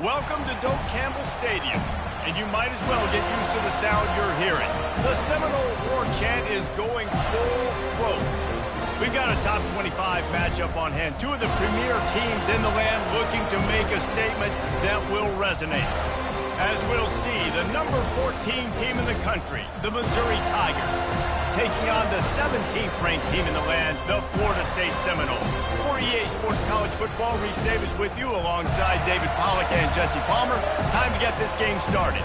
Welcome to Doak Campbell Stadium, and you might as well get used to the sound you're hearing. The Seminole War Chant is going full throat. We've got a top 25 matchup on hand. Two of the premier teams in the land looking to make a statement that will resonate. As we'll see, the number 14 team in the country, the Missouri Tigers, taking on the 17th ranked team in the land, the Florida State Seminoles. For EA Sports College Football, Reese Davis with you alongside David Pollack and Jesse Palmer. Time to get this game started.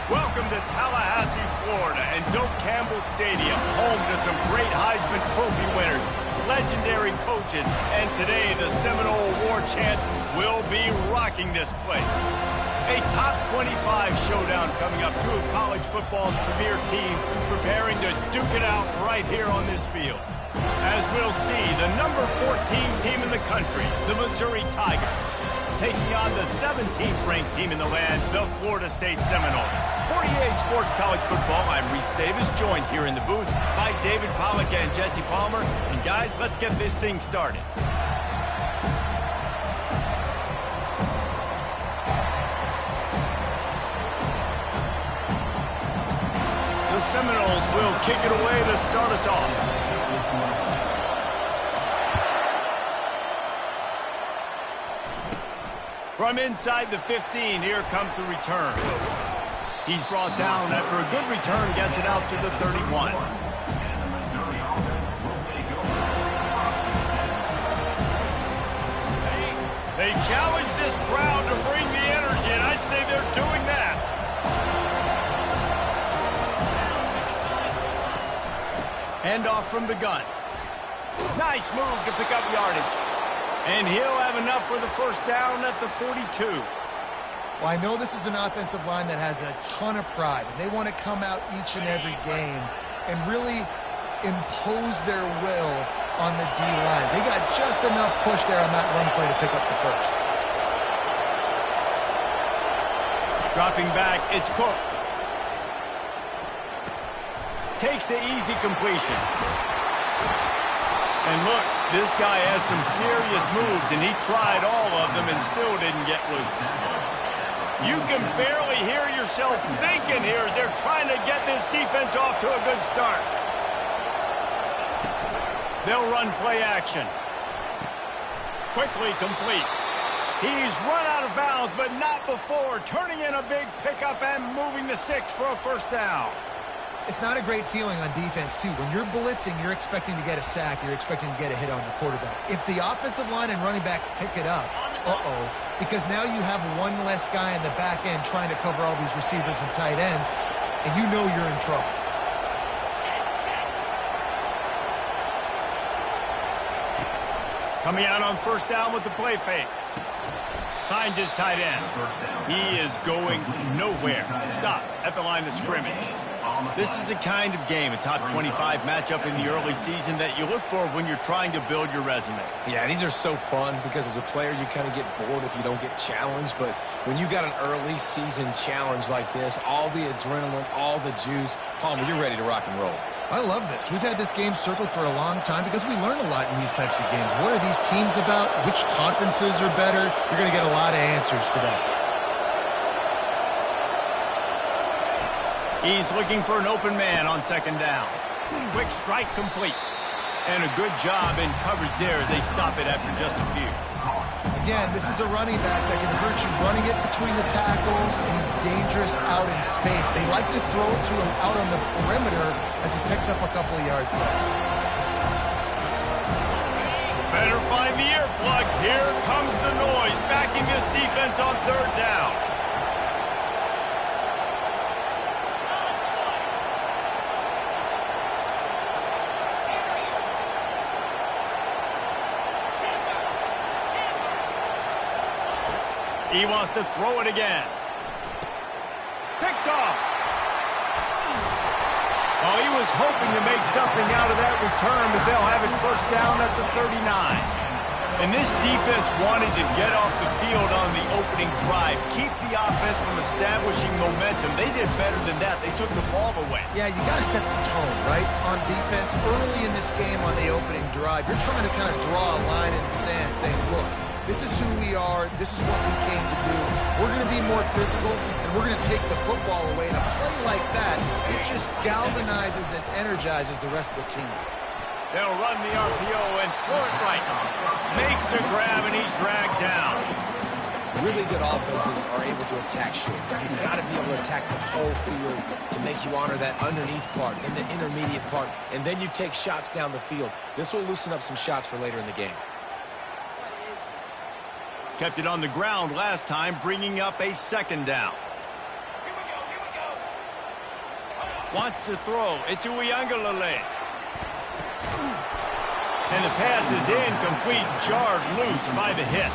Welcome to Tallahassee, Florida, and Doak Campbell Stadium, home to some great Heisman Trophy winners, legendary coaches, and today the Seminole War Chant will be rocking this place. A top 25 showdown coming up. Two of college football's premier teams preparing to duke it out right here on this field. As we'll see, the number 14 team in the country, the Missouri Tigers, taking on the 17th ranked team in the land, the Florida State Seminoles. For EA Sports College Football, I'm Reese Davis, joined here in the booth by David Pollack and Jesse Palmer. And guys, let's get this thing started. The Seminoles will kick it away to start us off. From inside the 15, here comes the return. He's brought down after a good return, gets it out to the 31. They challenge this crowd to bring the energy, and I'd say they're doing that. Handoff from the gun. Nice move to pick up yardage. And he'll have enough for the first down at the 42. Well, I know this is an offensive line that has a ton of pride. And they want to come out each and every game and really impose their will on the D-line. They got just enough push there on that run play to pick up the first. Dropping back, it's Cook. Takes the easy completion. And look, this guy has some serious moves, and he tried all of them and still didn't get loose. You can barely hear yourself thinking here as they're trying to get this defense off to a good start. They'll run play action. Quickly complete. He's run out of bounds, but not before turning in a big pickup and moving the sticks for a first down. It's not a great feeling on defense, too. When you're blitzing, you're expecting to get a sack. You're expecting to get a hit on the quarterback. If the offensive line and running backs pick it up, because now you have one less guy in the back end trying to cover all these receivers and tight ends, and you know you're in trouble. Coming out on first down with the play fake. Finds his tight end. He is going nowhere. Stop at the line of scrimmage. This is a kind of game, a top 25 matchup in the early season that you look for when you're trying to build your resume. Yeah, these are so fun because as a player you kind of get bored if you don't get challenged, but when you got an early season challenge like this, all the adrenaline, all the juice, Palmer, you're ready to rock and roll. I love this. We've had this game circled for a long time because we learn a lot in these types of games. What are these teams about? Which conferences are better? You're going to get a lot of answers today. He's looking for an open man on second down. Quick strike complete. And a good job in coverage there as they stop it after just a few. Again, this is a running back that can hurt you running it between the tackles, and he's dangerous out in space. They like to throw it to him out on the perimeter as he picks up a couple of yards there. Better find the earplugs. Here comes the noise, backing this defense on third down. He wants to throw it again. Picked off. Oh, he was hoping to make something out of that return, but they'll have it first down at the 39. And this defense wanted to get off the field on the opening drive, keep the offense from establishing momentum. They did better than that. They took the ball away. Yeah, you got to set the tone, right, on defense. Early in this game on the opening drive, you're trying to kind of draw a line in the sand saying, look, this is who we are. This is what we came to do. We're going to be more physical, and we're going to take the football away. And a play like that, it just galvanizes and energizes the rest of the team. They'll run the RPO and throw it right. Makes the grab, and he's dragged down. Really good offenses are able to attack short. You've got to be able to attack the whole field to make you honor that underneath part, then the intermediate part, and then you take shots down the field. This will loosen up some shots for later in the game. Kept it on the ground last time, bringing up a second down. Wants to throw. It's Uiagalelei. And the pass is incomplete, jarred loose by the hit.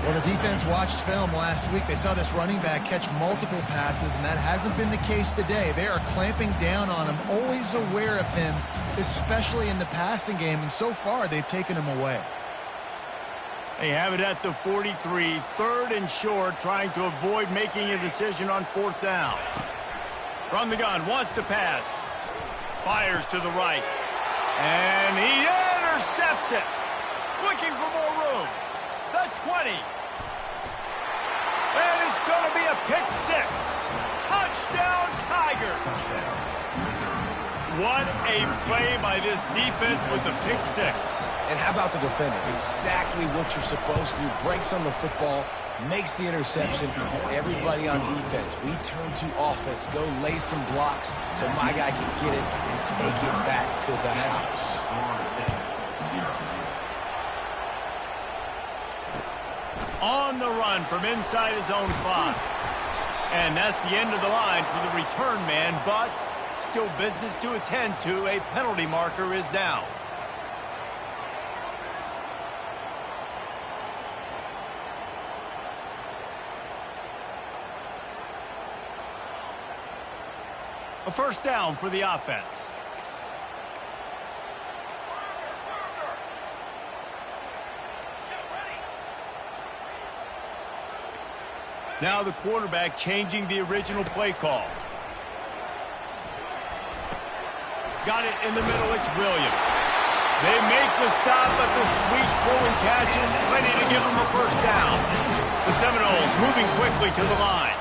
Well, the defense watched film last week. They saw this running back catch multiple passes, and that hasn't been the case today. They are clamping down on him, always aware of him, especially in the passing game, and so far they've taken him away. They have it at the 43, 3rd and short, trying to avoid making a decision on 4th down. From the gun, wants to pass. Fires to the right. And he intercepts it. Looking for more room. The 20. And it's going to be a pick 6. Touchdown, Tigers. What a play by this defense with a pick 6. And how about the defender? Exactly what you're supposed to do. Breaks on the football, makes the interception. Everybody on defense, we turn to offense. Go lay some blocks so my guy can get it and take it back to the house. On the run from inside his own 5. And that's the end of the line for the return man, but still business to attend to. A penalty marker is down. A first down for the offense. Now the quarterback changing the original play call. Got it in the middle, it's Williams. They make the stop, but the sweet throwing catch is plenty to give them a first down. The Seminoles moving quickly to the line.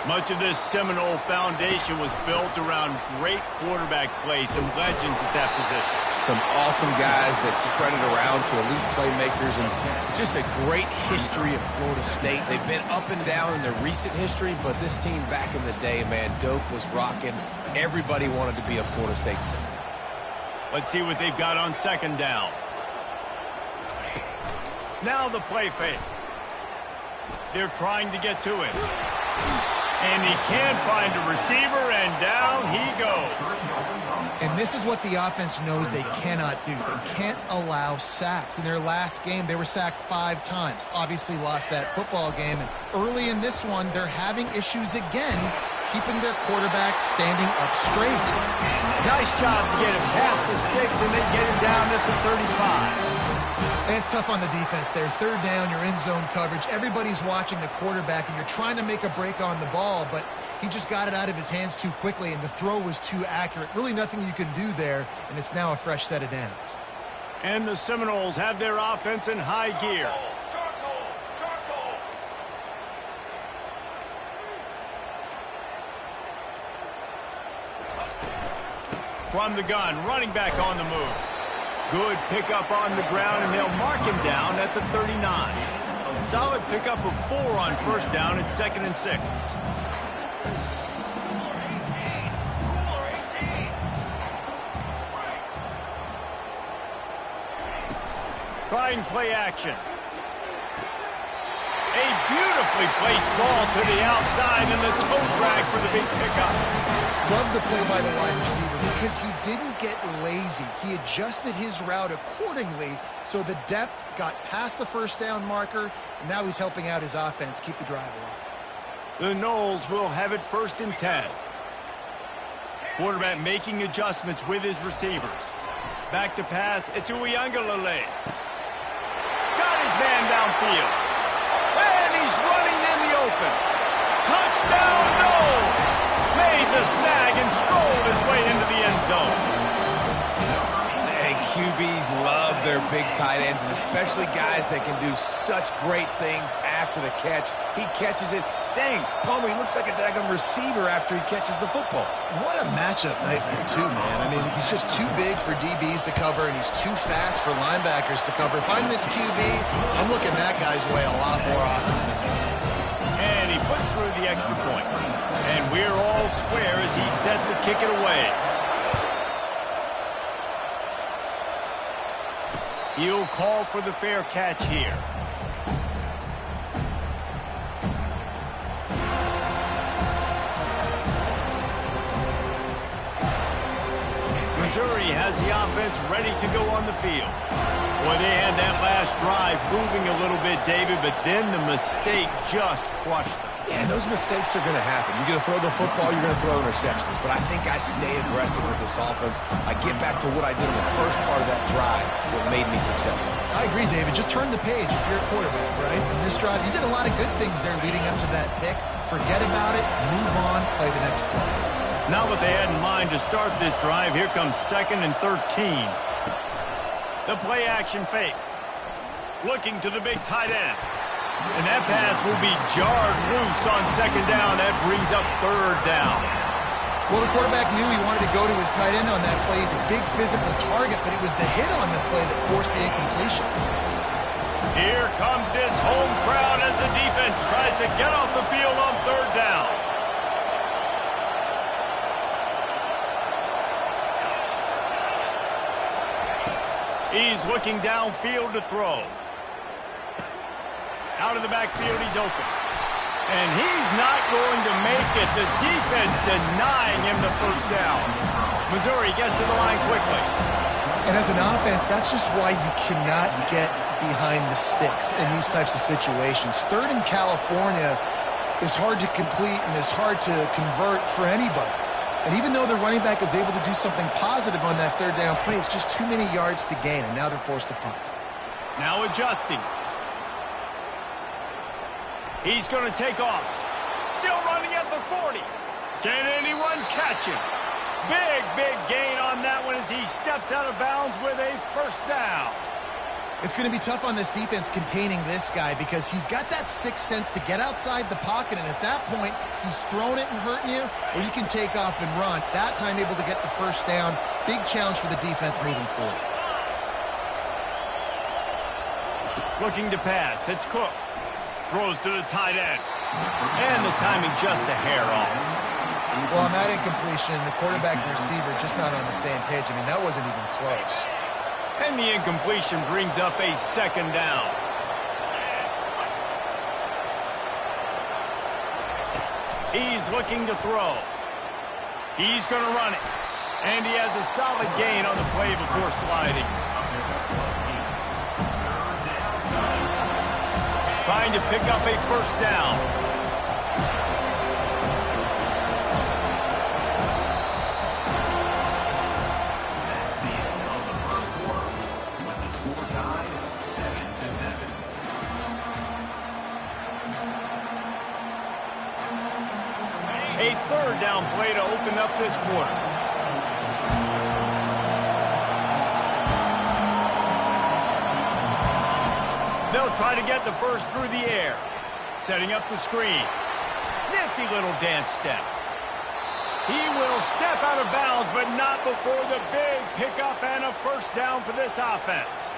Much of this Seminole foundation was built around great quarterback play, some legends at that position. Some awesome guys that spread it around to elite playmakers, and just a great history at Florida State. They've been up and down in their recent history, but this team back in the day, man, Doak was rocking. Everybody wanted to be a Florida State Seminole. Let's see what they've got on 2nd down. Now the play fake. They're trying to get to him. And he can't find a receiver, and down he goes. And this is what the offense knows they cannot do. They can't allow sacks. In their last game, they were sacked 5 times. Obviously lost that football game. And early in this one, they're having issues again, keeping their quarterback standing up straight. Nice job to get him past the sticks and then get him down at the 35. And it's tough on the defense there. 3rd down, you're in zone coverage. Everybody's watching the quarterback, and you're trying to make a break on the ball, but he just got it out of his hands too quickly, and the throw was too accurate. Really nothing you can do there, and it's now a fresh set of downs. And the Seminoles have their offense in high gear. From the gun, running back on the move. Good pickup on the ground, and they'll mark him down at the 39. Solid pickup of 4 on 1st down at 2nd and 6. Try and play action. A beautifully placed ball to the outside, and the toe drag for the big pickup. Love the play by the wide receiver because he didn't get lazy. He adjusted his route accordingly, so the depth got past the 1st down marker, and now he's helping out his offense keep the drive alive. The Noles will have it 1st and 10. Quarterback making adjustments with his receivers. Back to pass, it's Uiagalelei. Got his man downfield. And he's running in the open. Touchdown, Noles! Made the snag and strolled his way into the end zone. Hey, QBs love their big tight ends, and especially guys that can do such great things after the catch. He catches it. Dang, Palmer, he looks like a daggone receiver after he catches the football. What a matchup nightmare, too, man. I mean, he's just too big for DBs to cover, and he's too fast for linebackers to cover. If I'm this QB, I'm looking that guy's way a lot more often than this one. And he puts through the extra point. And we're all square as he's set to kick it away. He'll call for the fair catch here. Missouri has the offense ready to go on the field. Boy, they had that last drive moving a little bit, David, but then the mistake just crushed them. Yeah, those mistakes are going to happen. You're going to throw the football, you're going to throw interceptions. But I think I stay aggressive with this offense. I get back to what I did in the first part of that drive that made me successful. I agree, David. Just turn the page if you're a quarterback, right? In this drive, you did a lot of good things there leading up to that pick. Forget about it, move on, play the next play. Not what they had in mind to start this drive. Here comes 2nd and 13. The play action fake. Looking to the big tight end. And that pass will be jarred loose on 2nd down. That brings up 3rd down. Well, the quarterback knew he wanted to go to his tight end on that play. He's a big physical target, but it was the hit on the play that forced the incompletion. Here comes this home crowd as the defense tries to get off the field on 3rd down. He's looking downfield to throw. Out of the backfield, he's open. And he's not going to make it. The defense denying him the 1st down. Missouri gets to the line quickly. And as an offense, that's just why you cannot get behind the sticks in these types of situations. 3rd in California is hard to complete and is hard to convert for anybody. And even though the running back is able to do something positive on that 3rd down play, it's just too many yards to gain, and now they're forced to punt. Now adjusting. He's going to take off. Still running at the 40. Can anyone catch him? Big gain on that one as he steps out of bounds with a 1st down. It's going to be tough on this defense containing this guy because he's got that 6th sense to get outside the pocket, and at that point, he's throwing it and hurting you, or you can take off and run. That time able to get the 1st down. Big challenge for the defense moving forward. Looking to pass. It's Cook. Throws to the tight end. And the timing just a hair off. Well, on that incompletion, the quarterback and receiver just not on the same page. I mean, that wasn't even close. And the incompletion brings up a 2nd down. He's looking to throw. He's going to run it. And he has a solid gain on the play before sliding. Trying to pick up a 1st down. A 3rd down play to open up this quarter. They'll try to get the 1st through the air. Setting up the screen. Nifty little dance step. He will step out of bounds, but not before the big pickup and a 1st down for this offense.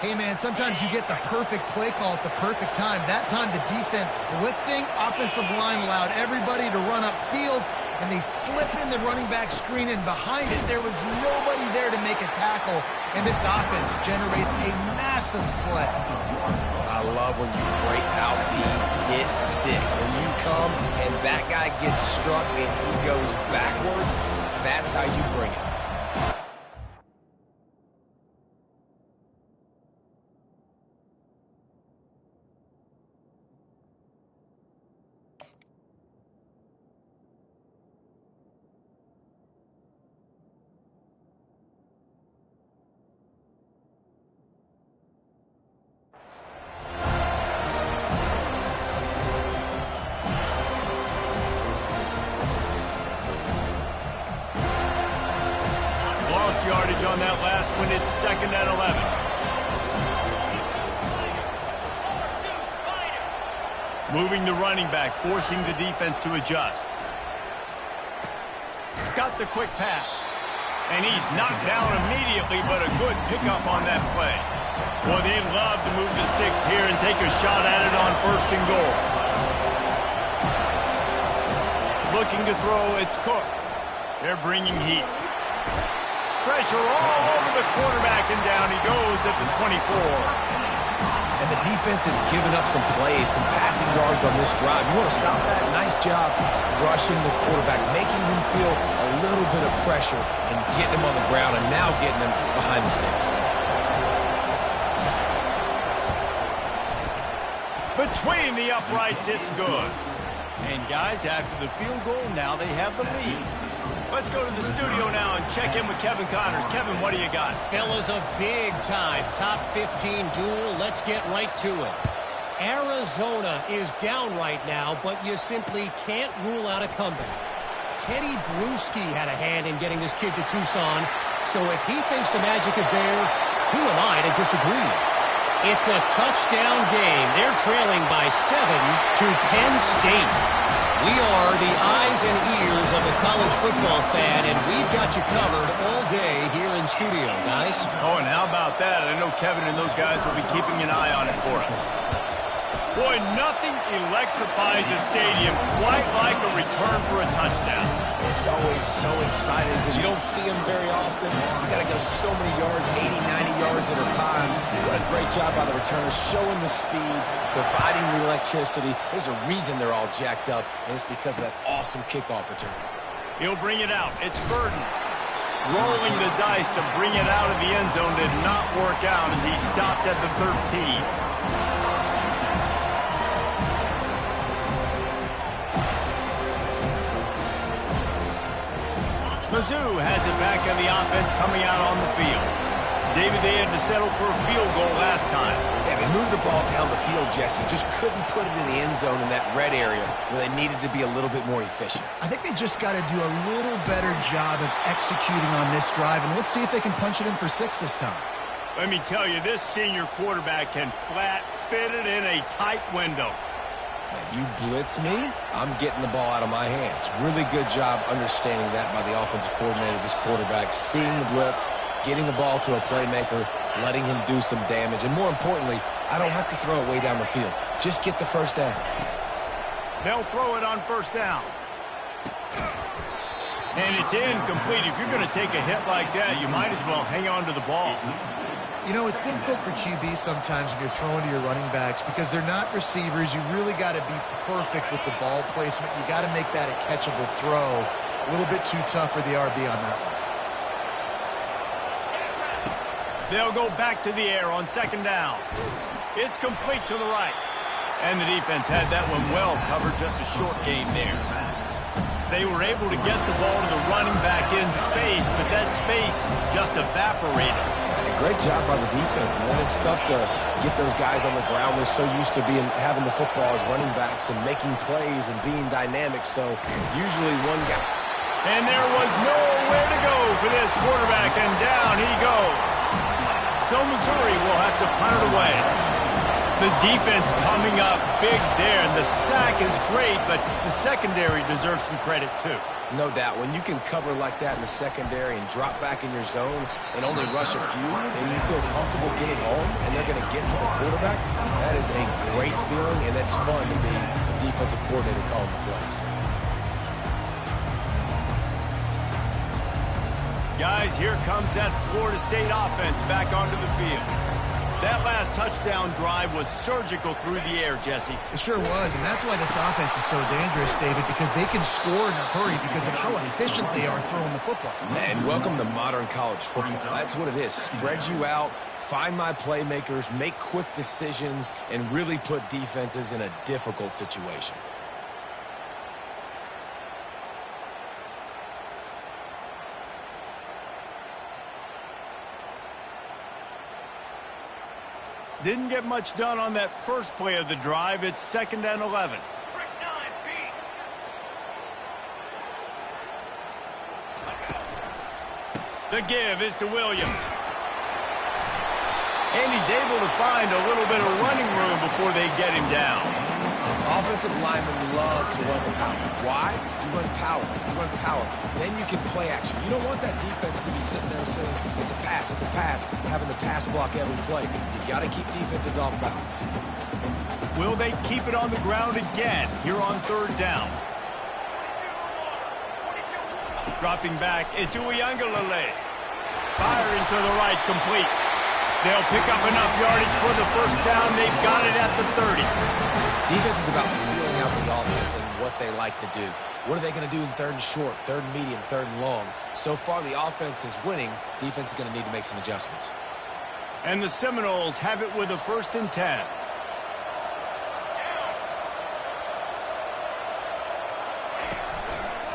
Hey, man, sometimes you get the perfect play call at the perfect time. That time the defense blitzing, offensive line allowed everybody to run upfield, and they slip in the running back screen, and behind it there was nobody there to make a tackle, and this offense generates a massive play. I love when you break out the hit stick. When you come and that guy gets struck and he goes backwards, that's how you bring it. Yardage on that last one. It's 2nd and 11. Moving the running back, forcing the defense to adjust. Got the quick pass. And he's knocked down immediately, but a good pickup on that play. Well, they'd love to move the sticks here and take a shot at it on 1st and goal. Looking to throw, it's Cook. They're bringing heat. Pressure all over the quarterback, and down he goes at the 24. And And the defense has given up some plays, some passing yards on this drive. You want to stop that? Nice job rushing the quarterback, making him feel a little bit of pressure and getting him on the ground and now getting him behind the sticks. Between the uprights, it's good. And guys, after the field goal, now they have the lead. Let's go to the studio now and check in with Kevin Connors. Kevin, what do you got? Fellas, a big-time top 15 duel. Let's get right to it. Arizona is down right now, but you simply can't rule out a comeback. Teddy Bruschi had a hand in getting this kid to Tucson, so if he thinks the magic is there, who am I to disagree? It's a touchdown game. They're trailing by 7 to Penn State. We are the eyes and ears of the college football fan, and we've got you covered all day here in studio, guys. Oh, and how about that? I know Kevin and those guys will be keeping an eye on it for us. Boy, nothing electrifies a stadium quite like a return for a touchdown. It's always so exciting because you don't see them very often. You got to go so many yards, 80, 90 yards at a time. What a great job by the returners, showing the speed, providing the electricity. There's a reason they're all jacked up, and it's because of that awesome kickoff return. He'll bring it out. It's Burton. Rolling the dice to bring it out of the end zone did not work out as he stopped at the 13. Mizzou has it back on the offense coming out on the field. David, they had to settle for a field goal last time. Yeah, they moved the ball down the field, Jesse. Just couldn't put it in the end zone in that red area where they needed to be a little bit more efficient. I think they just got to do a little better job of executing on this drive, and let's see if they can punch it in for 6 this time. Let me tell you, this senior quarterback can flat fit it in a tight window. You blitz me, I'm getting the ball out of my hands. Really good job understanding that by the offensive coordinator, this quarterback, seeing the blitz, getting the ball to a playmaker, letting him do some damage. And more importantly, I don't have to throw it way down the field. Just get the first down. They'll throw it on first down. And it's incomplete. If you're going to take a hit like that, you might as well hang on to the ball. You know, it's difficult for QB sometimes when you're throwing to your running backs because they're not receivers. You really got to be perfect with the ball placement. You got to make that a catchable throw. A little bit too tough for the RB on that one. They'll go back to the air on second down. It's complete to the right. And the defense had that one well covered, just a short gain there. They were able to get the ball to the running back in space, but that space just evaporated. Great job by the defense, man. It's tough to get those guys on the ground. They're so used to having the football as running backs and making plays and being dynamic. So usually one guy. And there was nowhere to go for this quarterback, and down he goes. So Missouri will have to punt it away. The defense coming up big there, and the sack is great, but the secondary deserves some credit too. No doubt. When you can cover like that in the secondary and drop back in your zone and only rush a few, and you feel comfortable getting home, and they're going to get to the quarterback, that is a great feeling, and it's fun to be a defensive coordinator calling the plays. Guys, here comes that Florida State offense back onto the field. That last touchdown drive was surgical through the air, Jesse. It sure was, and that's why this offense is so dangerous, David, because they can score in a hurry because of how efficient they are throwing the football. And welcome to modern college football. That's what it is. Spread you out, find my playmakers, make quick decisions, and really put defenses in a difficult situation. Didn't get much done on that first play of the drive. It's 2nd and 11. The give is to Williams. And he's able to find a little bit of running room before they get him down. Offensive linemen love to run the power. Why? You run power. You run power. Then you can play action. You don't want that defense to be sitting there saying, it's a pass, having the pass block every play. You got to keep defenses off balance. Will they keep it on the ground again here on 3rd down? Dropping back, it's Uiagalelei. Firing to the right, complete. They'll pick up enough yardage for the first down. They've got it at the 30. Defense is about feeling out the offense and what they like to do. What are they going to do in third and short, third and medium, third and long? So far, the offense is winning. Defense is going to need to make some adjustments. And the Seminoles have it with a 1st and 10.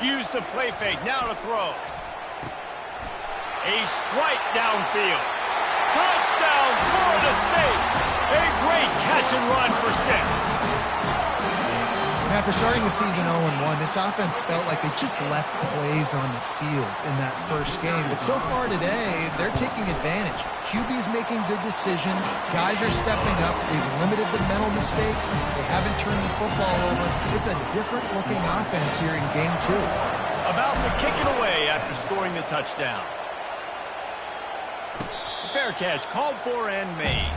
Use the play fake. Now to throw. A strike downfield. Touchdown, Florida State. A great catch and run for 6. And after starting the season 0-1, this offense felt like they just left plays on the field in that first game. But so far today, they're taking advantage. QB's making good decisions. Guys are stepping up. They've limited the mental mistakes. They haven't turned the football over. It's a different-looking offense here in Game 2. About to kick it away after scoring the touchdown. Fair catch called for and made.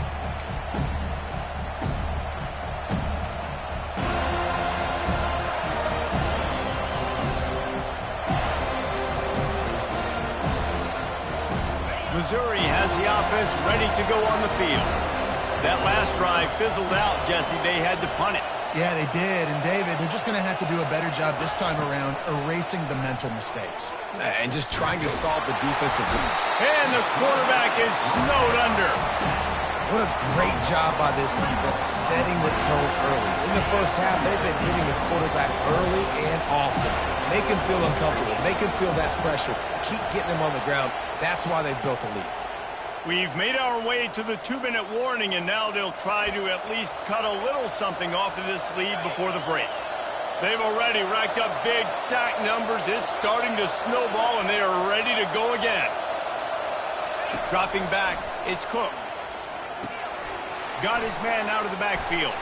Missouri has the offense ready to go on the field. That last drive fizzled out, Jesse. They had to punt it. Yeah, they did. And, David, they're just going to have to do a better job this time around erasing the mental mistakes. And just trying to solve the defensive. And the quarterback is snowed under. What a great job by this defense setting the tone early. In the first half, they've been hitting the quarterback early and often. Make him feel uncomfortable. Make him feel that pressure. Keep getting him on the ground. That's why they've built a lead. We've made our way to the 2-minute warning, and now they'll try to at least cut a little something off of this lead before the break. They've already racked up big sack numbers. It's starting to snowball, and they are ready to go again. Dropping back, it's Cook. Got his man out of the backfield.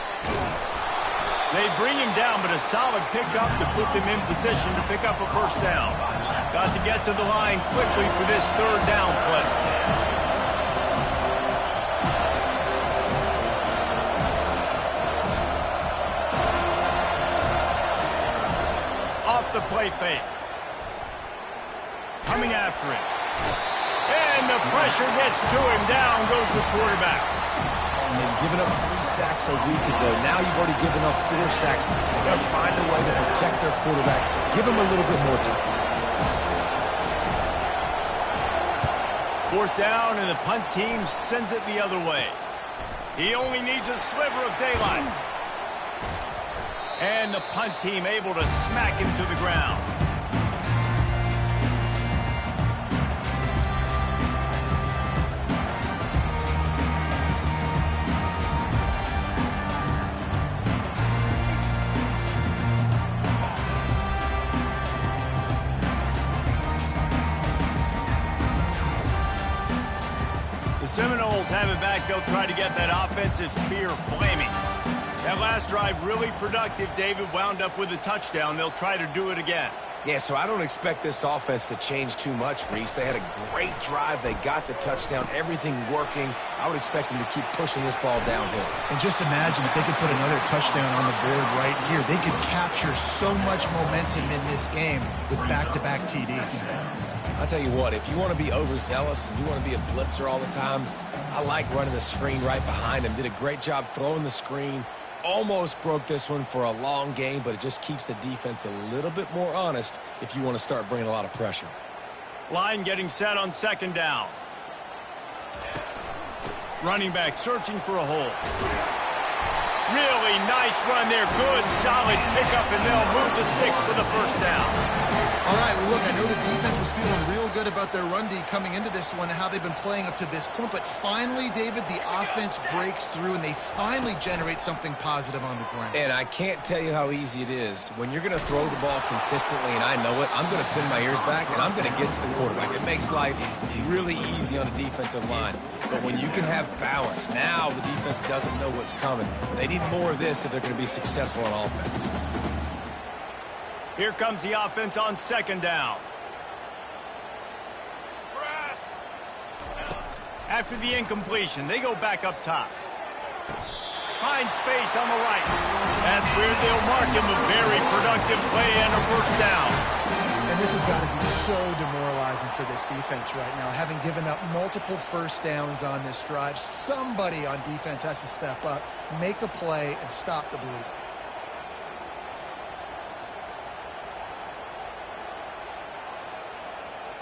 They bring him down, but a solid pickup to put them in position to pick up a first down. Got to get to the line quickly for this 3rd down play. Off the play fake. Coming after it. And the pressure gets to him. Down goes the quarterback. And giving up 3 sacks a week ago. Now you've already given up 4 sacks. They got to find a way to protect their quarterback. Give him a little bit more time. 4th down, and the punt team sends it the other way. He only needs a sliver of daylight. And the punt team able to smack him to the ground. The Seminoles have it back. They'll try to get that offensive spear flaming. That last drive really productive. David wound up with a touchdown. They'll try to do it again. Yeah, so I don't expect this offense to change too much, Reese. They had a great drive. They got the touchdown. Everything working. I would expect them to keep pushing this ball downhill. And just imagine if they could put another touchdown on the board right here. They could capture so much momentum in this game with back-to-back TDs. I'll tell you what, if you want to be overzealous and you want to be a blitzer all the time, I like running the screen right behind him. Did a great job throwing the screen. Almost broke this one for a long game, but it just keeps the defense a little bit more honest if you want to start bringing a lot of pressure. Line getting set on 2nd down. Running back searching for a hole. Really nice run there. Good, solid pickup, and they'll move the sticks for the first down. All right, well, look, I know the defense was feeling real good about their run D coming into this one and how they've been playing up to this point, but finally, David, the offense breaks through and they finally generate something positive on the ground. And I can't tell you how easy it is. When you're going to throw the ball consistently, and I know it, I'm going to pin my ears back, and I'm going to get to the quarterback. It makes life really easy on the defensive line. But when you can have balance, now the defense doesn't know what's coming. They need more of this if they're going to be successful on offense. Here comes the offense on 2nd down. After the incompletion, they go back up top. Find space on the right. That's where they'll mark him. A very productive play and a first down. And this has got to be so demoralizing for this defense right now, having given up multiple first downs on this drive. Somebody on defense has to step up, make a play, and stop the bleeding.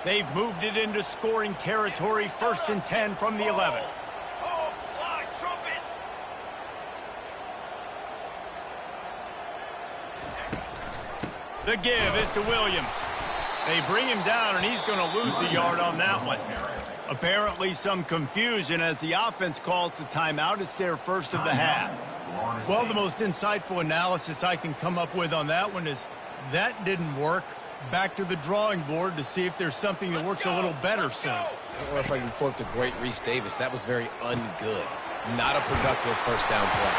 They've moved it into scoring territory, 1st and 10 from the 11. The give is to Williams. They bring him down, and he's going to lose a yard on that one. Apparently some confusion as the offense calls the timeout. It's their first of the half. Well, the most insightful analysis I can come up with on that one is that didn't work. Back to the drawing board to see if there's something that works a little better soon. Or if I can quote the great Reese Davis, that was very ungood. Not a productive first down play.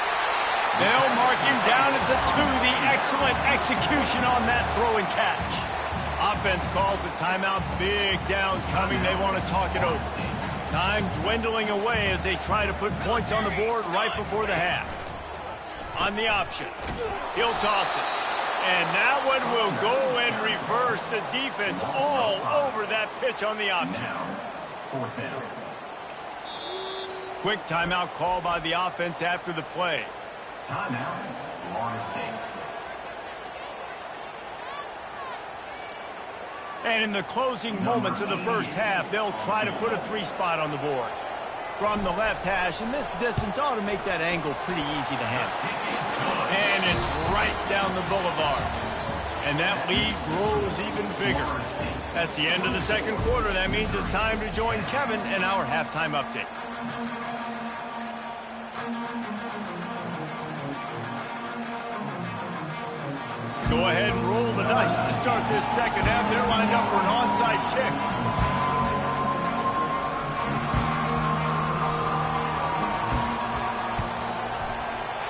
They'll mark him down at the 2. The excellent execution on that throw and catch. Offense calls the timeout. Big down coming. They want to talk it over. Time dwindling away as they try to put points on the board right before the half. On the option, he'll toss it. And that one will go and reverse the defense all over that pitch on the option. Quick timeout call by the offense after the play. Timeout, Florida State. And in the closing moments of the first half, they'll try to put a 3 spot on the board. From the left hash, and this distance ought to make that angle pretty easy to handle. And it's right down the boulevard. And that lead grows even bigger. That's the end of the second quarter. That means it's time to join Kevin in our halftime update. Go ahead and roll the dice to start this second half. They're lined up for an onside kick.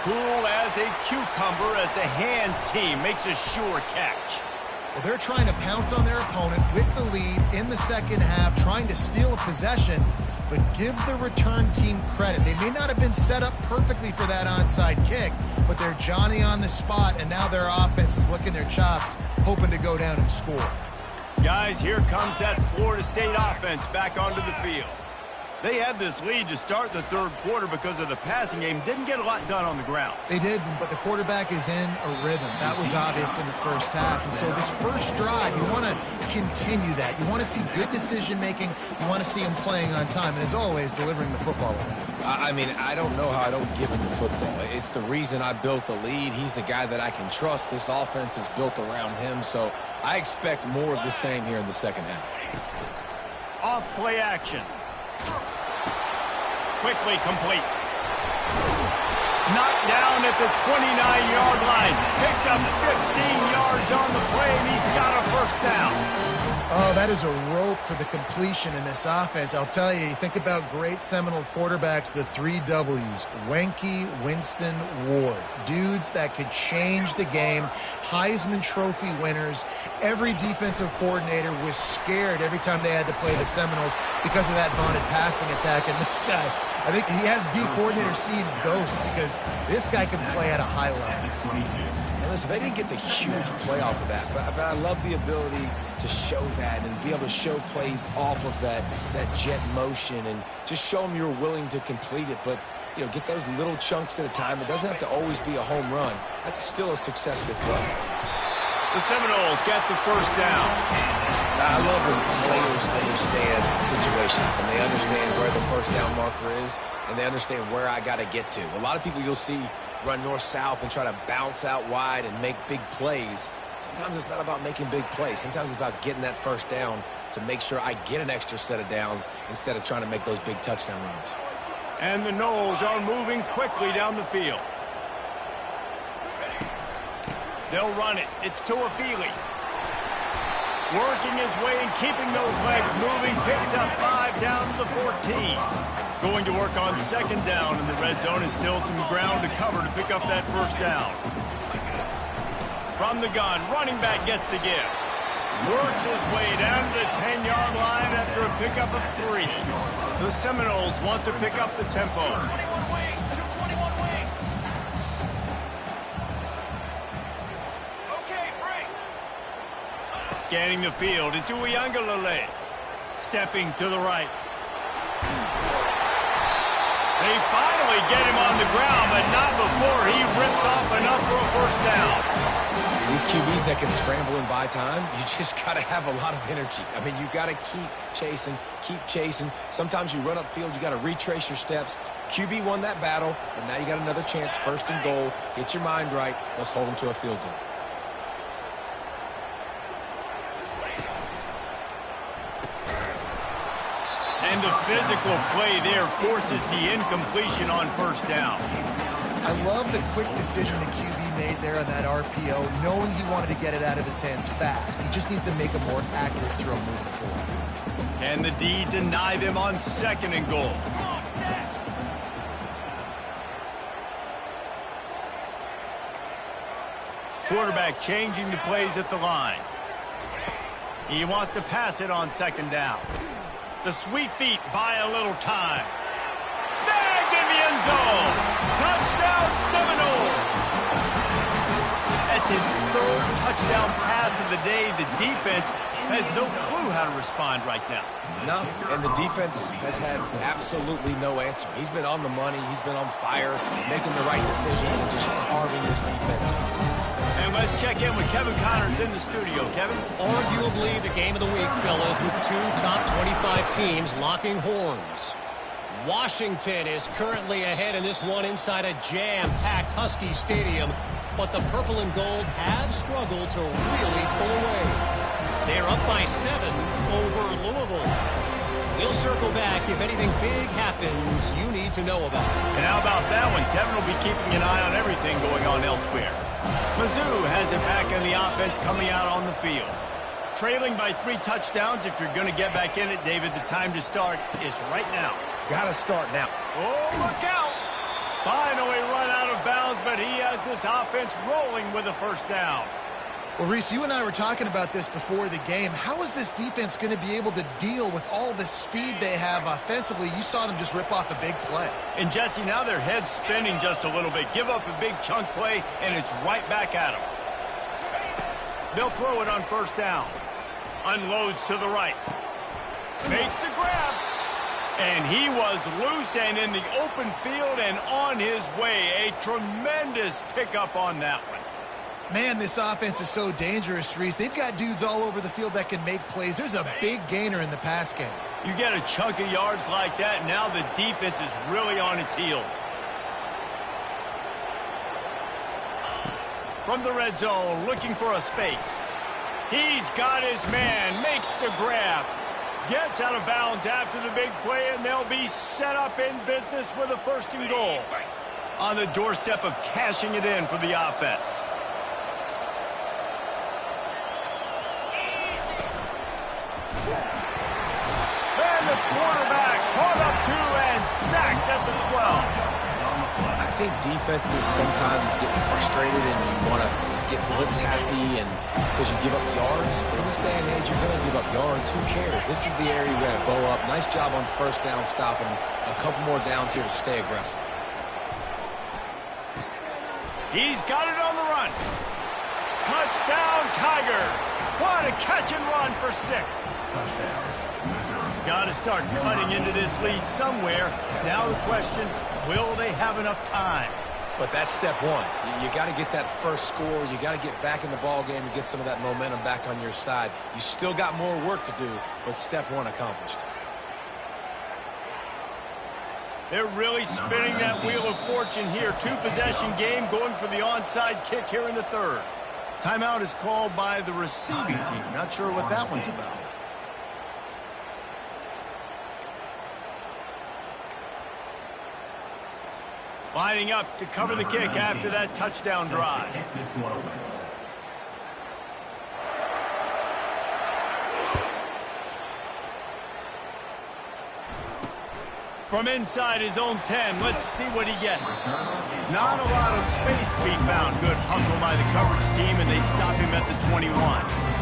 Cool as a cucumber as the hands team makes a sure catch. Well, they're trying to pounce on their opponent with the lead in the second half, trying to steal a possession, but give the return team credit. They may not have been set up perfectly for that onside kick, but they're Johnny on the spot, and now their offense is licking their chops, hoping to go down and score. Guys, here comes that Florida State offense back onto the field. They had this lead to start the third quarter because of the passing game. Didn't get a lot done on the ground. They did, but the quarterback is in a rhythm. That was obvious in the first half. And so this first drive, you want to continue that. You want to see good decision-making. You want to see him playing on time. And as always, delivering the football with that. I mean, I don't know how I don't give him the football. It's the reason I built the lead. He's the guy that I can trust. This offense is built around him. So I expect more of the same here in the second half. Off play action. Quickly complete. Knocked down at the 29-yard line. Picked up 15 yards on the play, and he's got a first down. Oh, that is a rope for the completion in this offense. I'll tell you, you think about great Seminole quarterbacks, the 3 W's, Wenke, Winston, Ward. Dudes that could change the game, Heisman Trophy winners. Every defensive coordinator was scared every time they had to play the Seminoles because of that vaunted passing attack. And this guy, I think he has D coordinator seeing ghosts because this guy can play at a high level. And listen, they didn't get the huge play off of that, but I love the ability to show that and be able to show plays off of that jet motion and just show them you're willing to complete it. But, you know, get those little chunks at a time. It doesn't have to always be a home run. That's still a successful play. The Seminoles get the first down. I love when players understand situations and they understand where the first down marker is and they understand where I got to get to. A lot of people you'll see run north-south and try to bounce out wide and make big plays. Sometimes it's not about making big plays. Sometimes it's about getting that first down to make sure I get an extra set of downs instead of trying to make those big touchdown runs. And the Noles are moving quickly down the field. They'll run it. It's Tuafili. Working his way and keeping those legs moving. Picks up 5 down to the 14. Going to work on second down in the red zone. Is still some ground to cover to pick up that first down. From the gun, running back gets to give. Works his way down to the 10-yard line after a pickup of 3. The Seminoles want to pick up the tempo. Scanning the field, it's Uiagalelei. Stepping to the right. They finally get him on the ground, but not before he rips off enough for a first down. These QBs that can scramble and buy time, you just got to have a lot of energy. I mean, you got to keep chasing, keep chasing. Sometimes you run upfield, you got to retrace your steps. QB won that battle, but now you got another chance, first and goal. Get your mind right. Let's hold them to a field goal. And the physical play there forces the incompletion on first down. I love the quick decision the QB made there on that RPO, knowing he wanted to get it out of his hands fast. He just needs to make a more accurate throw moving forward. Can the D deny them on second and goal? Quarterback changing the plays at the line. He wants to pass it on second down. The sweet feet buy a little time. Snagged in the end zone. Touchdown Seminole. That's his third touchdown pass of the day. The defense has no clue how to respond right now. No, and the defense has had absolutely no answer. He's been on the money. He's been on fire, making the right decisions and just carving this defense up. And let's check in with Kevin Connors in the studio. Kevin? Arguably the game of the week, fellas, with two top 25 teams locking horns. Washington is currently ahead in this one inside a jam-packed Husky Stadium, but the purple and gold have struggled to really pull away. They're up by 7 over Louisville. We'll circle back if anything big happens you need to know about. And how about that one? Kevin will be keeping an eye on everything going on elsewhere. Mizzou has it back in the offense coming out on the field. Trailing by 3 touchdowns. If you're going to get back in it, David, the time to start is right now. Got to start now. Oh, look out! Finally run out of bounds, but he has this offense rolling with a first down. Well, Reese, you and I were talking about this before the game. How is this defense going to be able to deal with all the speed they have offensively? You saw them just rip off a big play. And, Jesse, now their head's spinning just a little bit. Give up a big chunk play, and it's right back at them. They'll throw it on first down. Unloads to the right. Makes the grab. And he was loose and in the open field and on his way. A tremendous pickup on that one. Man, this offense is so dangerous, Reese. They've got dudes all over the field that can make plays. There's a big gainer in the pass game. You get a chunk of yards like that, now the defense is really on its heels. From the red zone, looking for a space. He's got his man, makes the grab. Gets out of bounds after the big play, and they'll be set up in business with a first and goal. On the doorstep of cashing it in for the offense. And the quarterback caught up to and sacked at the 12. I think defenses sometimes get frustrated and you want to get blitz happy and because you give up yards. In this day and age, you're going to give up yards. Who cares? This is the area you're going to bow up. Nice job on first down stopping. A couple more downs here to stay aggressive. He's got it on the run. Touchdown, Tigers. What a catch and run for 6. Got to start cutting into this lead somewhere. Now the question, will they have enough time? But that's step one. You got to get that first score. You got to get back in the ball game and get some of that momentum back on your side. You still got more work to do, but step one accomplished. They're really spinning that wheel of fortune here. 2-possession game going for the onside kick here in the 3rd. Timeout is called by the receiving team. Not sure what that one's about. Lining up to cover the kick after that touchdown drive. From inside his own 10, let's see what he gets. Not a lot of space to be found. Good hustle by the coverage team, and they stop him at the 21.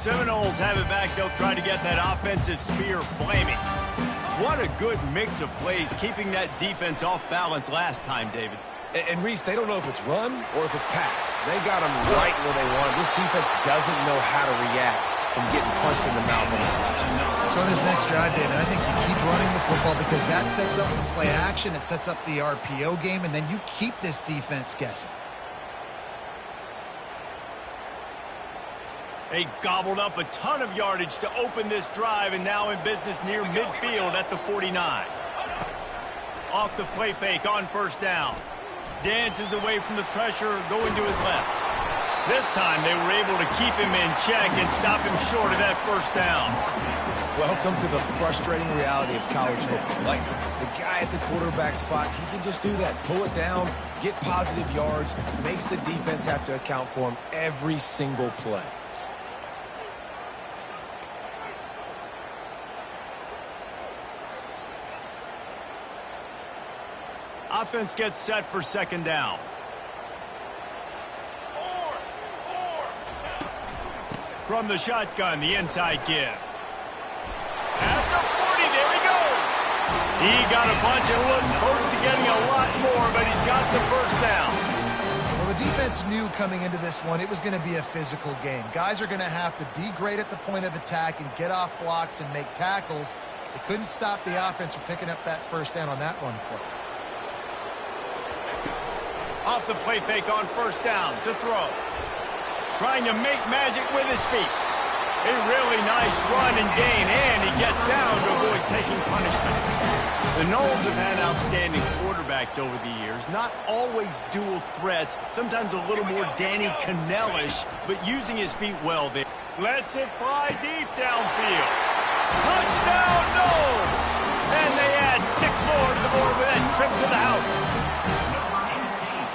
Seminoles have it back. They'll try to get that offensive spear flaming. What a good mix of plays, keeping that defense off balance last time, David. And Reese, they don't know if it's run or if it's pass. They got them right where they want. This defense doesn't know how to react from getting punched in the mouth on that last one. So on this next drive, David, I think you keep running the football because that sets up the play action, it sets up the RPO game, and then you keep this defense guessing. They gobbled up a ton of yardage to open this drive, and now in business near midfield at the 49. Off the play fake on first down. Dances away from the pressure, going to his left. This time they were able to keep him in check and stop him short of that first down. Welcome to the frustrating reality of college football. Like, the guy at the quarterback spot, he can just do that. Pull it down, get positive yards, makes the defense have to account for him every single play. Offense gets set for second down. From the shotgun, the inside give. At the 40, there he goes. He got a bunch and looked close to getting a lot more, but he's got the first down. Well, the defense knew coming into this one it was going to be a physical game. Guys are going to have to be great at the point of attack and get off blocks and make tackles. They couldn't stop the offense from picking up that first down on that run play. Off the play fake on first down to throw. Trying to make magic with his feet. A really nice run and gain, and he gets down to avoid taking punishment. The Noles have had outstanding quarterbacks over the years. Not always dual threats, sometimes a little more Danny Cannell-ish, but using his feet well there. Lets it fly deep downfield. Touchdown, Noles! And they add 6 more to the board with that trip to the house.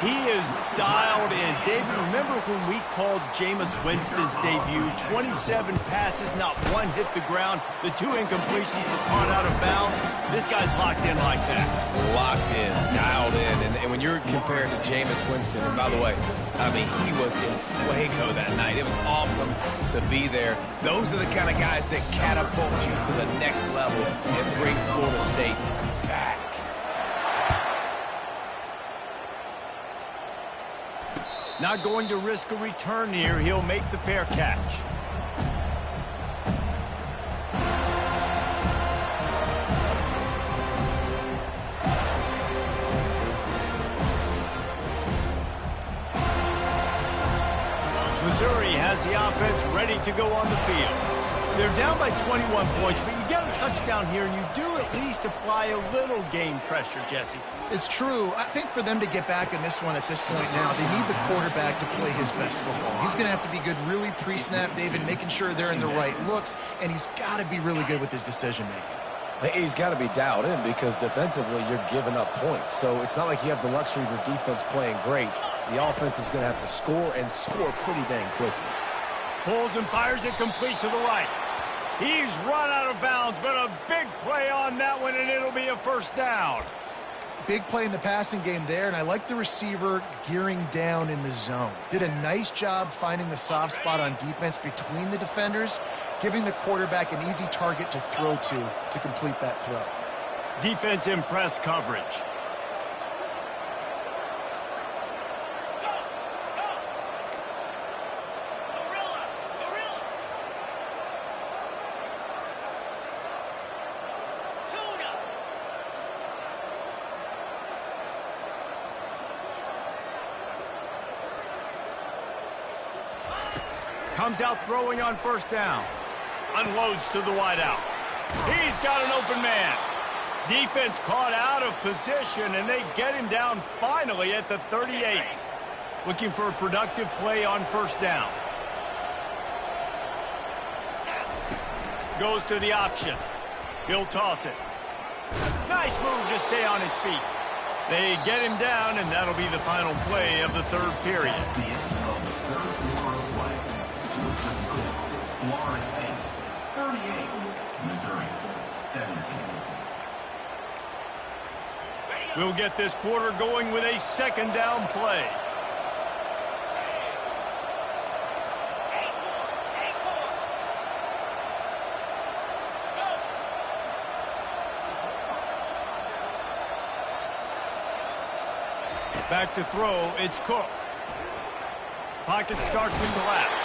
He is dialed in. David, remember when we called Jameis Winston's debut? 27 passes, not one hit the ground. The 2 incompletions were caught out of bounds. This guy's locked in like that. Locked in, dialed in. And when you're compared to Jameis Winston, and by the way, I mean, he was in fuego that night. It was awesome to be there. Those are the kind of guys that catapult you to the next level and bring Florida State back. Not going to risk a return here. He'll make the fair catch. Missouri has the offense ready to go on the field. They're down by 21 points, but you get a touchdown here, and you do at least apply a little game pressure, Jesse. It's true. I think for them to get back in this one at this point now, they need the quarterback to play his best football. He's going to have to be good really pre-snap, David, making sure they're in the right looks, and he's got to be really good with his decision-making. He's got to be dialed in because defensively you're giving up points. So it's not like you have the luxury of your defense playing great. The offense is going to have to score and score pretty dang quickly. Pulls and fires it complete to the right. He's run out of bounds, but a big play on that one, and it'll be a first down. Big play in the passing game there, and I like the receiver gearing down in the zone. Did a nice job finding the soft spot on defense between the defenders, giving the quarterback an easy target to throw to complete that throw. Defense in press coverage. Comes out throwing on first down. Unloads to the wideout. He's got an open man. Defense caught out of position, and they get him down finally at the 38. Looking for a productive play on first down. Goes to the option. He'll toss it. Nice move to stay on his feet. They get him down, and that'll be the final play of the third period. Florida State, 38. Missouri, 17. We'll get this quarter going with a second down play. Back to throw, it's Cook. Pocket starts to collapse.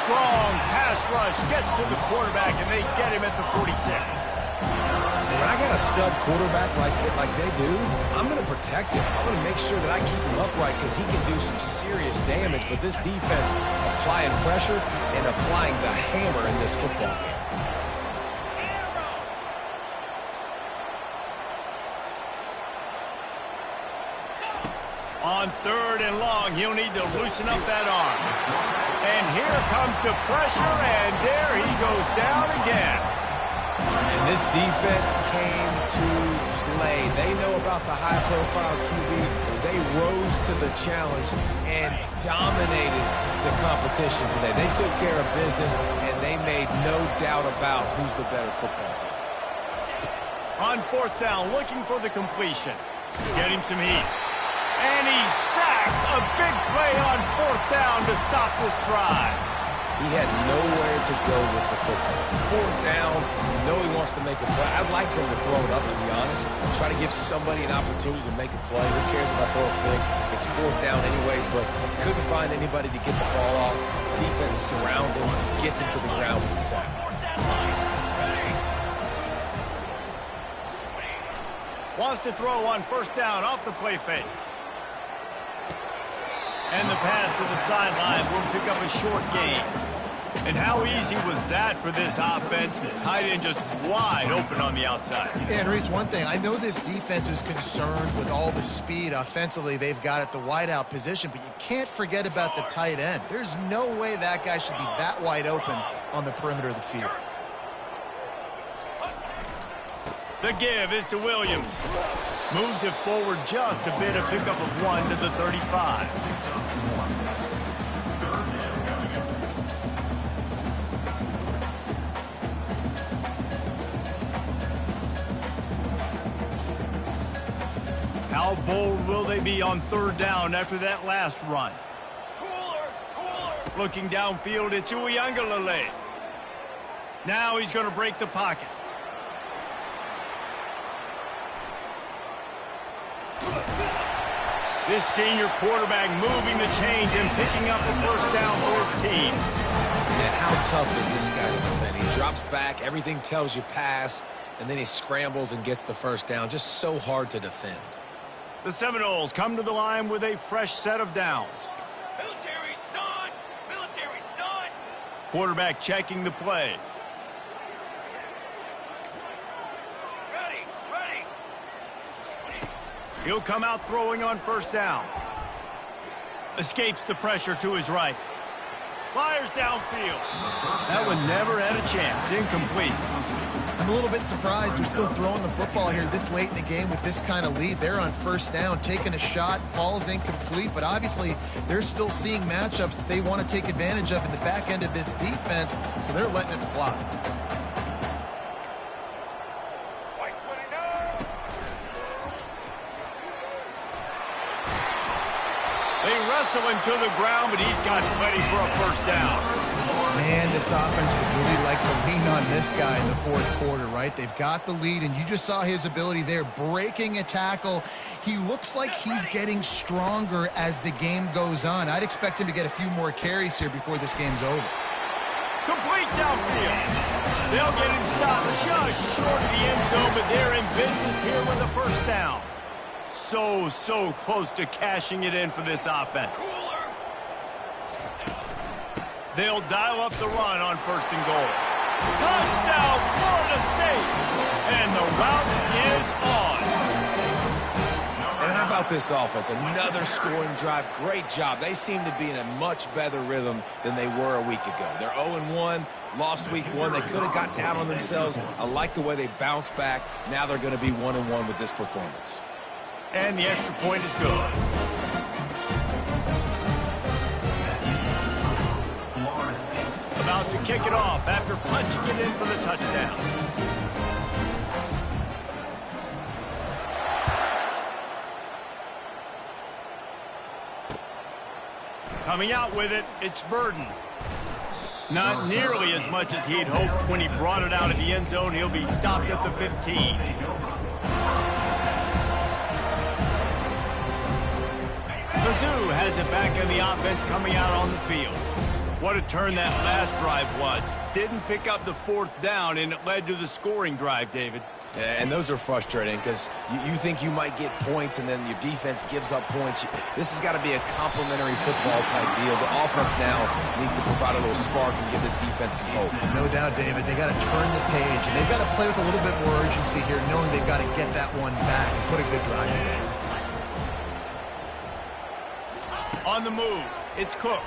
Strong pass rush gets to the quarterback, and they get him at the 46. When I got a stud quarterback like they do, I'm going to protect him. I'm going to make sure that I keep him upright because he can do some serious damage. But this defense applying pressure and applying the hammer in this football game. On 3rd and long, he'll need to loosen up that arm. And here comes the pressure, and there he goes down again. And this defense came to play. They know about the high-profile QB. They rose to the challenge and dominated the competition today. They took care of business, and they made no doubt about who's the better football team. On 4th down, looking for the completion. Getting some heat. And he's sacked. A big play on 4th down to stop this drive. He had nowhere to go with the football. 4th down, you know he wants to make a play. I'd like him to throw it up, to be honest. Try to give somebody an opportunity to make a play. Who cares if I throw a pick? It's 4th down anyways, but couldn't find anybody to get the ball off. Defense surrounds him, gets him to the ground with the sack. Wants to throw on 1st down off the play fake. And the pass to the sideline will pick up a short gain. And how easy was that for this offense? Tight end just wide open on the outside. And Reese, one thing, I know this defense is concerned with all the speed offensively they've got at the wideout position, but you can't forget about the tight end. There's no way that guy should be that wide open on the perimeter of the field. The give is to Williams. Moves it forward just a bit, a pickup of 1 to the 35. How bold will they be on 3rd down after that last run? Looking downfield, it's Uiagalelei. Now he's going to break the pocket. This senior quarterback moving the chains and picking up a 1st down for his team. And how tough is this guy to defend? He drops back, everything tells you pass, and then he scrambles and gets the 1st down. Just so hard to defend. The Seminoles come to the line with a fresh set of downs. Military stun! Military stun! Quarterback checking the play. He'll come out throwing on 1st down. Escapes the pressure to his right. Fires downfield. That one never had a chance. Incomplete. I'm a little bit surprised they're still throwing the football here this late in the game with this kind of lead. They're on 1st down, taking a shot, falls incomplete, but obviously they're still seeing matchups that they want to take advantage of in the back end of this defense, so they're letting it fly. They wrestle him to the ground, but he's got plenty for a 1st down. Man, this offense would really like to lean on this guy in the 4th quarter, right? They've got the lead, and you just saw his ability there, breaking a tackle. He looks like he's getting stronger as the game goes on. I'd expect him to get a few more carries here before this game's over. Complete downfield. They'll get him stopped just short of the end zone, but they're in business here with a 1st down. So close to cashing it in for this offense. They'll dial up the run on 1st and goal. Touchdown, Florida State! And the route is on. And how about this offense? Another scoring drive. Great job. They seem to be in a much better rhythm than they were a week ago. They're 0-1, lost week 1. They could have got down on themselves. I like the way they bounced back. Now they're going to be 1-1 with this performance. And the extra point is good. About to kick it off after punching it in for the touchdown. Coming out with it, it's Burden. Not nearly as much as he'd hoped when he brought it out of the end zone. He'll be stopped at the 15. Mizzou has it back in the offense coming out on the field. What a turn that last drive was. Didn't pick up the fourth down, and it led to the scoring drive, David. Yeah, and those are frustrating because you think you might get points and then your defense gives up points. This has got to be a complementary football type deal. The offense now needs to provide a little spark and give this defense some hope. No doubt, David. They got to turn the page, and they've got to play with a little bit more urgency here, knowing they've got to get that one back and put a good drive together. On the move, it's Cook.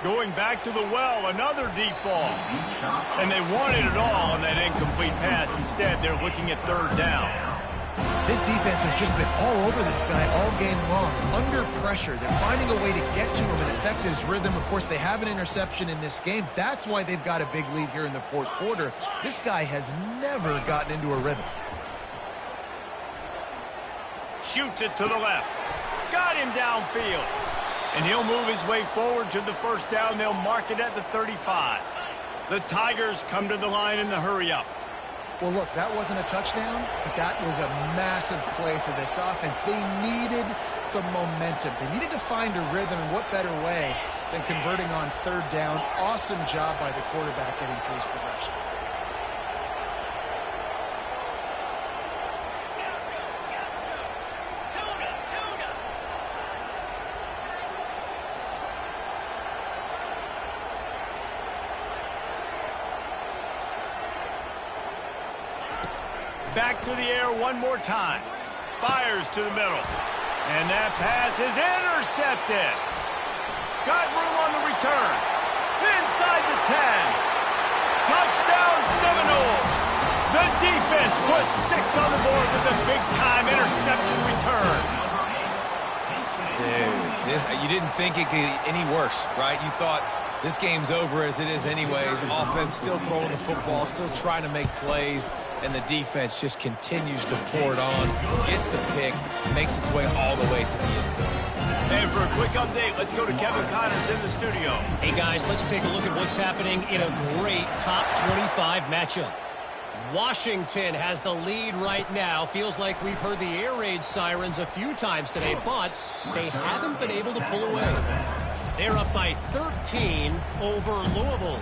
Going back to the well, another deep ball. And they wanted it all on that incomplete pass. Instead, they're looking at third down. This defense has just been all over this guy all game long. Under pressure, they're finding a way to get to him and affect his rhythm. Of course, they have an interception in this game. That's why they've got a big lead here in the fourth quarter. This guy has never gotten into a rhythm. Shoots it to the left. Got him downfield. And he'll move his way forward to the first down. They'll mark it at the 35. The Tigers come to the line in the hurry-up. Well, look, that wasn't a touchdown, but that was a massive play for this offense. They needed some momentum. They needed to find a rhythm, and what better way than converting on third down. Awesome job by the quarterback getting through his progression. Back to the air one more time. Fires to the middle. And that pass is intercepted. Got room on the return. Inside the 10. Touchdown Seminoles. The defense puts 6 on the board with a big-time interception return. Dude, you didn't think it could get any worse, right? You thought this game's over as it is anyways. Offense still throwing the football, still trying to make plays, and the defense just continues to pour it on, gets the pick, makes its way all the way to the end zone. And for a quick update, let's go to Kevin Connors in the studio. Hey, guys, let's take a look at what's happening in a great top 25 matchup. Washington has the lead right now. Feels like we've heard the air raid sirens a few times today, but they haven't been able to pull away. They're up by 13 over Louisville.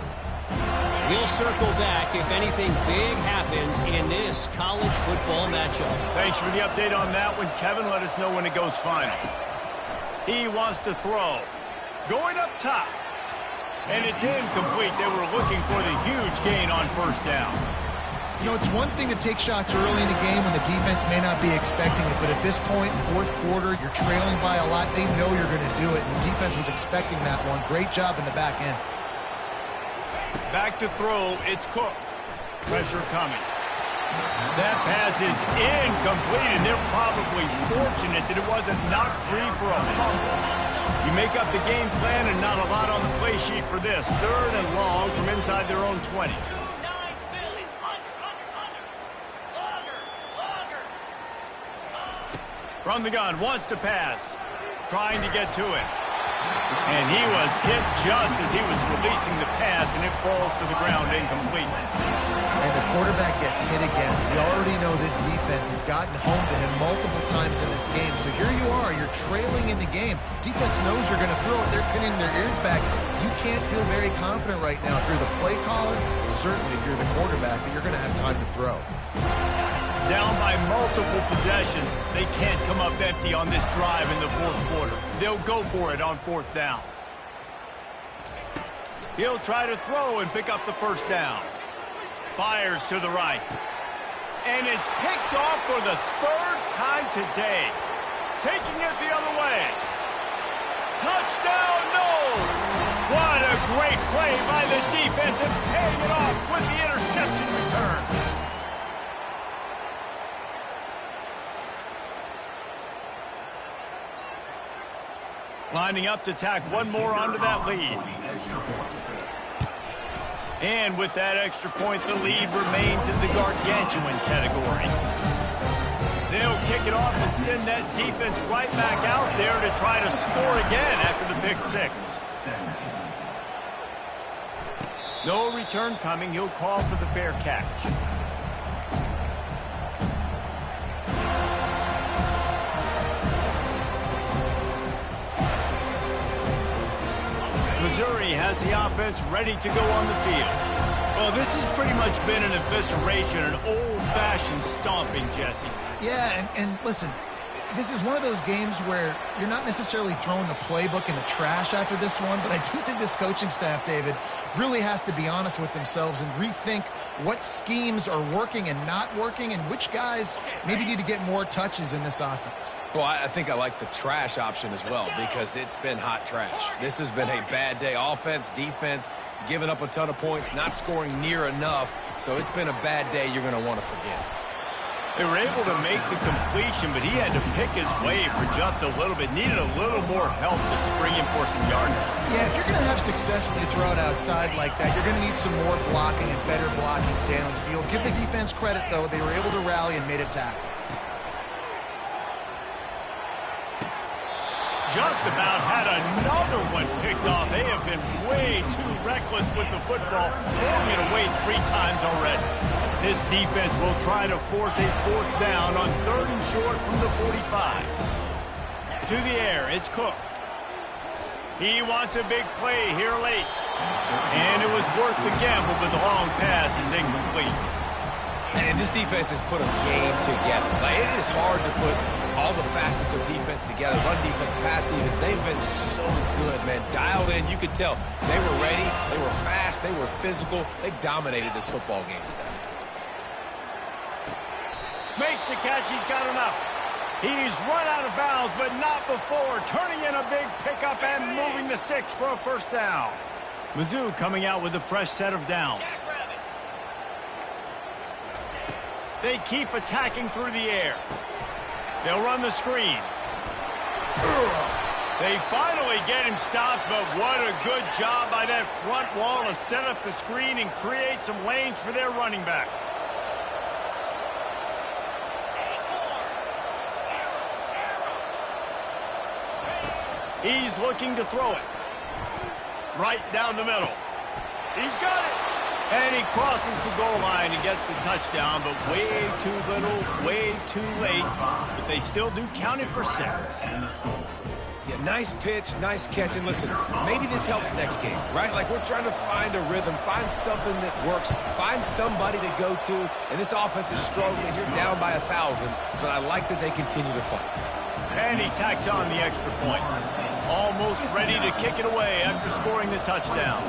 We'll circle back if anything big happens in this college football matchup. Thanks for the update on that one, Kevin. Let us know when it goes final. He wants to throw. Going up top. And it's incomplete. They were looking for the huge gain on first down. You know, it's one thing to take shots early in the game when the defense may not be expecting it, but at this point, fourth quarter, you're trailing by a lot. They know you're going to do it, and the defense was expecting that one. Great job in the back end. Back to throw, it's Cook. Pressure coming. That pass is incomplete, and they're probably fortunate that it wasn't knocked free for a fumble. You make up the game plan and not a lot on the play sheet for this. Third and long from inside their own 20. From the gun, wants to pass. Trying to get to it. And he was hit just as he was releasing the pass, and it falls to the ground incomplete. And the quarterback gets hit again. We already know this defense has gotten home to him multiple times in this game. So here you are, you're trailing in the game. Defense knows you're going to throw it. They're pinning their ears back. You can't feel very confident right now if you're the play caller, certainly if you're the quarterback, that you're going to have time to throw. Down by multiple possessions. They can't come up empty on this drive in the fourth quarter. They'll go for it on fourth down. He'll try to throw and pick up the first down. Fires to the right. And it's picked off for the third time today. Taking it the other way. Touchdown, no! What a great play by the defense and paying it off with the interception return. Lining up to tack one more onto that lead. And with that extra point, the lead remains in the gargantuan category. They'll kick it off and send that defense right back out there to try to score again after the pick six. No return coming. He'll call for the fair catch. Missouri has the offense ready to go on the field. Well, this has pretty much been an evisceration, an old-fashioned stomping, Jesse. Yeah, and listen, this is one of those games where you're not necessarily throwing the playbook in the trash after this one, but I do think this coaching staff, David, really has to be honest with themselves and rethink what schemes are working and not working and which guys maybe need to get more touches in this offense. Well, I think I like the trash option as well because it's been hot trash. This has been a bad day. Offense, defense, giving up a ton of points, not scoring near enough. So it's been a bad day you're going to want to forget. They were able to make the completion, but he had to pick his way for just a little bit. Needed a little more help to spring him for some yardage. Yeah, if you're going to have success when you throw it outside like that, you're going to need some more blocking and better blocking downfield. Give the defense credit, though. They were able to rally and made a tackle. Just about had another one picked off. They have been way too reckless with the football, throwing it away 3 times already. This defense will try to force a 4th down on 3rd and short from the 45. To the air, it's Cook. He wants a big play here late. And it was worth the gamble, but the long pass is incomplete. And this defense has put a game together. Like, it is hard to put all the facets of defense together. Run defense, pass defense. They've been so good, man. Dialed in. You could tell they were ready. They were fast. They were physical. They dominated this football game. Makes the catch. He's got enough. He's run out of bounds, but not before turning in a big pickup and moving the sticks for a 1st down. Mizzou coming out with a fresh set of downs. They keep attacking through the air. They'll run the screen. They finally get him stopped, but what a good job by that front wall to set up the screen and create some lanes for their running back. He's looking to throw it. Right down the middle. He's got it. And he crosses the goal line and gets the touchdown, but way too little, way too late. But they still do count it for 6. Yeah, nice pitch, nice catch. And listen, maybe this helps next game, right? Like, we're trying to find a rhythm, find something that works, find somebody to go to. And this offense is struggling. You're down by 1,000, but I like that they continue to fight. And he tacks on the extra point. Almost ready to kick it away after scoring the touchdown.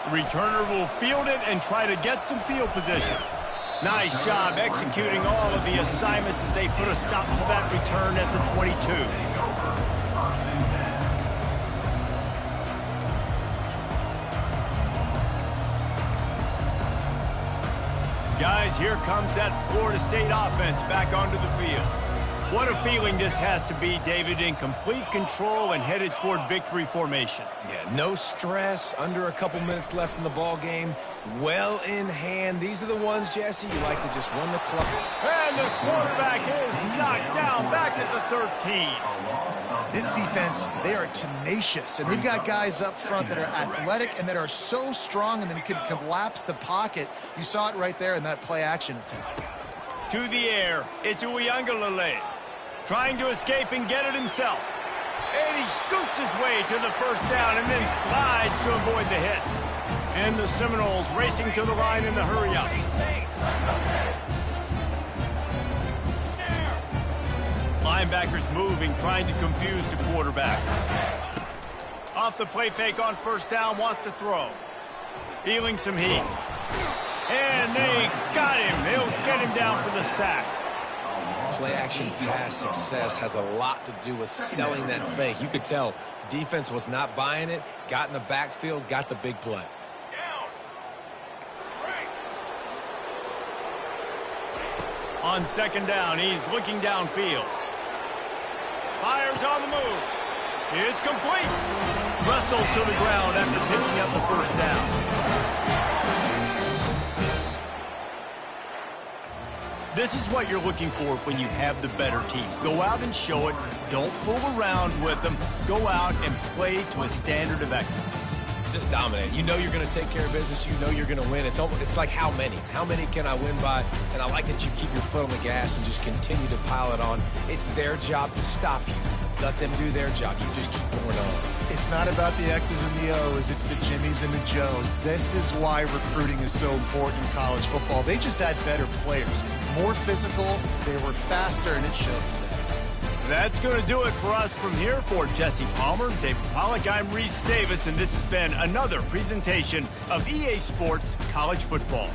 Returner will field it and try to get some field position. Nice job executing all of the assignments as they put a stop to that return at the 22. Guys, here comes that Florida State offense back onto the field. What a feeling this has to be, David, in complete control and headed toward victory formation. Yeah, no stress, under a couple minutes left in the ball game, well in hand. These are the ones, Jesse, you like to just run the clock. And the quarterback is knocked down back at the 13. This defense, they are tenacious, and they've got guys up front that are athletic and that are so strong and then can collapse the pocket. You saw it right there in that play-action attempt. To the air, it's Uiagalelei. Trying to escape and get it himself. And he scoots his way to the 1st down and then slides to avoid the hit. And the Seminoles racing to the line in the hurry-up. Linebackers moving, trying to confuse the quarterback. Off the play fake on 1st down, wants to throw. Feeling some heat. And they got him. They'll get him down for the sack. Play-action pass success has a lot to do with selling that fake. You could tell defense was not buying it, got in the backfield, got the big play. On 2nd down, he's looking downfield. Fires on the move. It's complete. Wrestled to the ground after picking up the 1st down. This is what you're looking for when you have the better team. Go out and show it. Don't fool around with them. Go out and play to a standard of excellence. Just dominate. You know you're going to take care of business. You know you're going to win. It's like how many? How many can I win by? And I like that you keep your foot on the gas and just continue to pile it on. It's their job to stop you. Let them do their job. You just keep going on. It's not about the X's and the O's. It's the Jimmies and the Joes. This is why recruiting is so important in college football. They just had better players, more physical. They were faster, and it showed today. That's going to do it for us from here. For Jesse Palmer, David Pollack, I'm Reese Davis, and this has been another presentation of EA Sports College Football.